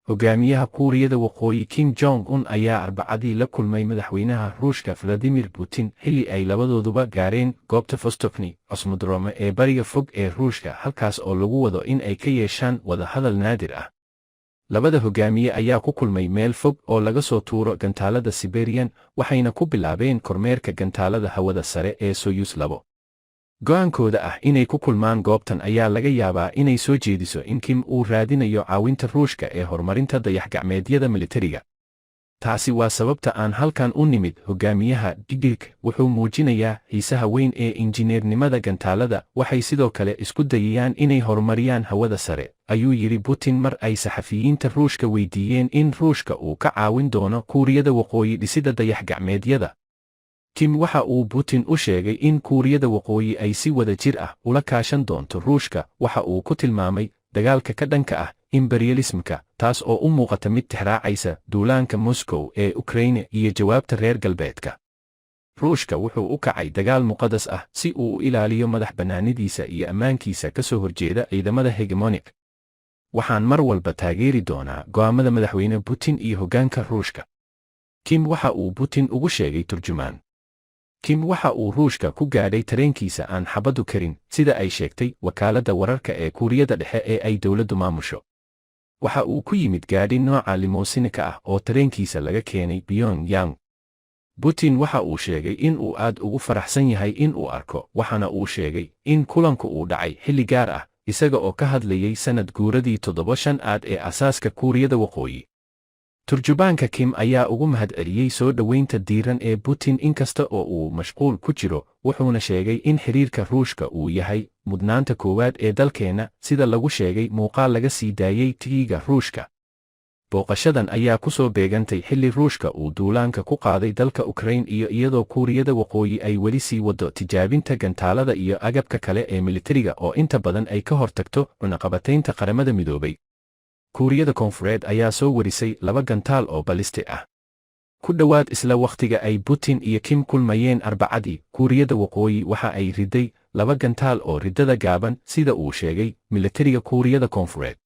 Hogaamiyaha Kuuriyada Waqooyi Kim Jong-un ayaa Arbacadii la kulmay madaxweynaha Ruushka Vladimir Putin xilli ay labadooduba gaareen goobta Vostokny cosmodrome ee bariga fog ee Ruushka halkaas oo lagu wado in ay ka yeeshaan wada hadal naadir ah. Labada hogaamiye ayaa ku kulmay meel fog oo laga soo tuuro gantaalada Siberian waxayna ku bilaabeen kormeerka gantaalada hawada sare ee Soyuz 2. Go'aankooda ah inay ku kulmaan goobtan ayaa laga yaabaa inay soo jeediso in Kim uu raadinayo caawinta Ruushka ee horumarinta dayax-gacmeedyada militariga. Taasi waa sababta aan halkan u nimid. Hogaamiyaha Didic wuxuu muujinayaa xiisaha weyn ee injineernimada gantaalada, waxay sidoo kale isku dayayaan inay horumariyaan hawada sare, ayuu yiri Putin mar ay saxafiyiinta Ruushka weydiiyeen in Ruushka uu ka caawin doono Kuuriyada Waqooyi dhisida dayax-gacmeedyada. Kim waxa uu Putin u sheegay in Kuuriyada Waqooyi ay si wada jir ah ula kaashan doonto Ruushka, waxa uu ku tilmaamay dagaalka ka dhanka ah imperialismka, taas oo u muuqata mid tixraacaysa duulaanka Moscow ee Ukraine iyo jawaabta reer galbeedka. Ruushka wuxuu u kacay dagaal muqadas ah si uu u ilaaliyo madax-bannaanidiisa iyo ammaankiisa ka soo horjeeda ciidamada hegemonic. Waxaan mar walba taageeri doonaa go'aamada madaxweyne Putin iyo hoggaanka Ruushka. Kim waxa uu Putin ugu sheegay turjumaan. Kim waxa uu Ruushka ku gaadhay tareenkiisa aan xabadu karin, sida ay sheegtay wakaaladda wararka ee Kuuriyada Dhexe ee ay dawladdu maamusho. Waxa uu ku yimid gaadhi nooca limousinika ah oo tareenkiisa laga keenay Pyongyang. Putin waxa uu sheegay in uu aad ugu faraxsan yahay in uu arko, waxaana uu sheegay in kulanku uu dhacay xilli gaar ah, isaga oo ka hadlayay sanad guuradii 75aad ee asaaska Kuuriyada Waqooyi. Turjubaanka Kim ayaa ugu mahadceliyey soo dhoweynta diiran ee Putin inkasta oo uu mashquul ku jiro, wuxuuna sheegay in xiriirka Ruushka uu yahay mudnaanta koowaad ee dalkeena, sida lagu sheegay muuqaal laga sii daayay TV-ga Ruushka. Booqashadan ayaa ku soo beegantay xilli Ruushka uu duulaanka ku qaaday dalka Ukraine iyo iyadoo Kuuriyada Waqooyi ay weli sii wado tijaabinta gantaalada iyo agabka kale ee militariga oo inta badan ay ka hortagto cunaqabataynta qaramada midoobay. Kuuriyada Koonfureed ayaa soo warisay 2 gantaal oo baliste ah. Ku dhowaad isla wakhtiga ay Putin iyo Kim kulmayeen Arbacadii, Kuuriyada Waqooyi waxa ay riday 2 gantaal oo riddada gaaban, sida uu sheegay militariga Kuuriyada Koonfureed.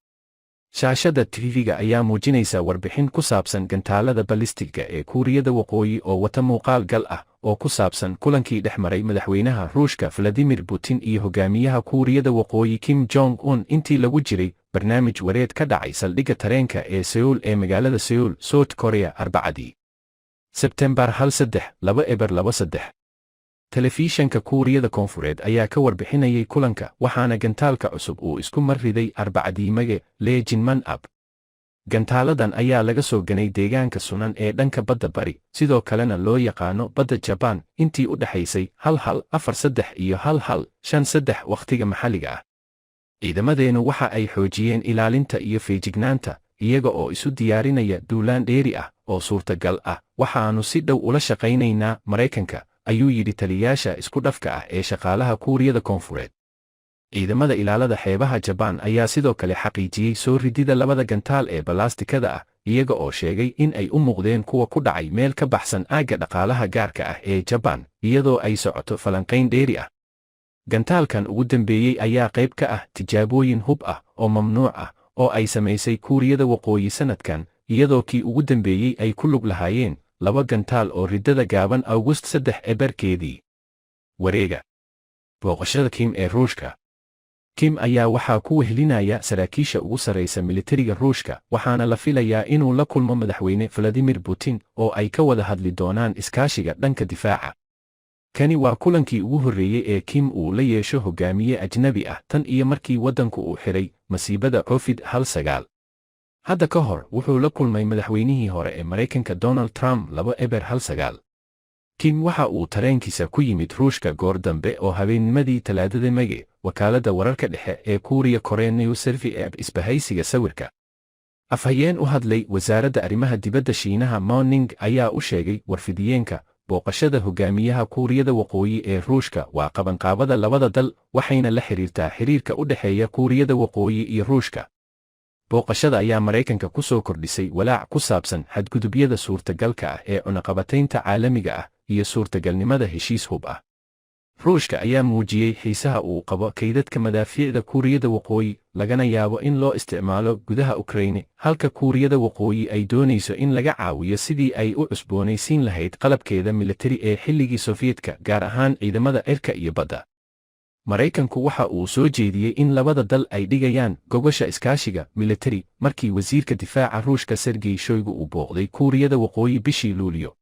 Shaashada TV-ga ayaa muujinaysa warbixin ku saabsan gantaalada balistiga ee Kuuriyada Waqooyi oo wata muuqaal gal ah oo ku saabsan kulankii dhex maray madaxweynaha Ruushka Vladimir Putin iyo hogaamiyaha Kuuriyada Waqooyi Kim Jong-un intii lagu jiray barnaamij wareed ka dhacay saldhigga tareenka ee Seoul ee magaalada Seoul, South Korea Arbacadii. Sebtembar 13, 2023. Telefishanka Kuuriyada Koonfureed ayaa ka warbixinayay kulanka, waxaana gantaalka cusub uu isku mar riday Arbacadii mage Lee Jinman Ab. Gantaaladan ayaa laga soo ganay deegaanka Sunan ee dhanka badda bari, sidoo kalena loo yaqaano badda Japan, intii u dhaxaysay 11:43 iyo 11:53 wakhtiga maxalliga ah. Ciidamadeenu waxa ay xoojiyeen ilaalinta iyo feejignaanta, iyaga oo isu diyaarinaya duulaan dheeri ah oo suurtagal ah. Waxaannu si dhow ula shaqaynaynaa Maraykanka, ayuu yidhi taliyayaasha isku dhafka ah ee shaqaalaha Kuuriyada Koonfureed. Ciidamada ilaalada xeebaha Japan ayaa sidoo kale xaqiijiyey soo ridida 2 gantaal ee balastikada ah, iyaga oo sheegay in ay u muuqdeen kuwa ku dhacay meel ka baxsan aagga dhaqaalaha gaarka ah ee Japan, iyadoo ay socoto falanqayn dheeri ah. Gantaalkan ugu dambeeyey ayaa qayb ka ah tijaabooyin hub ah oo mamnuuc ah oo ay samaysay Kuuriyada Waqooyi sanadkan, iyadoo kii ugu dambeeyey ay ku lug lahaayeen 2 gantaal oo riddada gaaban August 3 ee barkeedii. Wareega booqashada Kim ee Ruushka. Kim ayaa waxaa ku wehelinaya saraakiisha ugu sarreysa militariga Ruushka, waxaana la filayaa inuu la kulmo madaxweyne Vladimir Putin oo ay ka wada hadli doonaan iskaashiga dhanka difaaca. Kani waa kulankii ugu horreeyay ee Kim uu la yeesho hogaamiye ajnabi ah tan iyo markii waddanku uu xiray masiibada Covid-19. Hadda ka hor wuxuu la kulmay madaxweynihii hore ee Maraykanka Donald Trump 2019. Kim waxa uu tareenkiisa ku yimid Ruushka goor dambe oo habeennimadii Talaadada mage, wakaaladda wararka dhexe ee Kuuriya Korea News Service ee isbahaysiga sawirka. Afhayeen u hadlay wasaaradda arrimaha dibadda Shiinaha Mao Ning ayaa u sheegay warfidiyeenka, booqashada hogaamiyaha Kuuriyada Waqooyi ee Ruushka waa qabanqaabada labada dal, waxayna la xiriirtaa xiriirka u dhexeeya Kuuriyada Waqooyi iyo Ruushka. Booqashada ayaa Maraykanka ku soo kordhisay walaac ku saabsan xadgudubyada suurtagalka ah ee cunaqabataynta caalamiga ah iyo suurtagalnimada heshiis hub ah. Ruushka ayaa muujiyey xiisaha uu qabo kaydadka madaafiicda Kuuriyada Waqooyi, lagana yaabo in loo isticmaalo gudaha Ukraine, halka Kuuriyada Waqooyi ay doonayso in laga caawiyo sidii ay u cusboonaysiin lahayd qalabkeeda militari ee xilligii Sofiyeetka, gaar ahaan ciidamada cirka iyo badda. Maraykanku waxa uu soo jeediyey in labada dal ay dhigayaan gogosha iskaashiga militari markii wasiirka difaaca Ruushka Sergey Shoigu uu booqday Kuuriyada Waqooyi bishii Luulyo.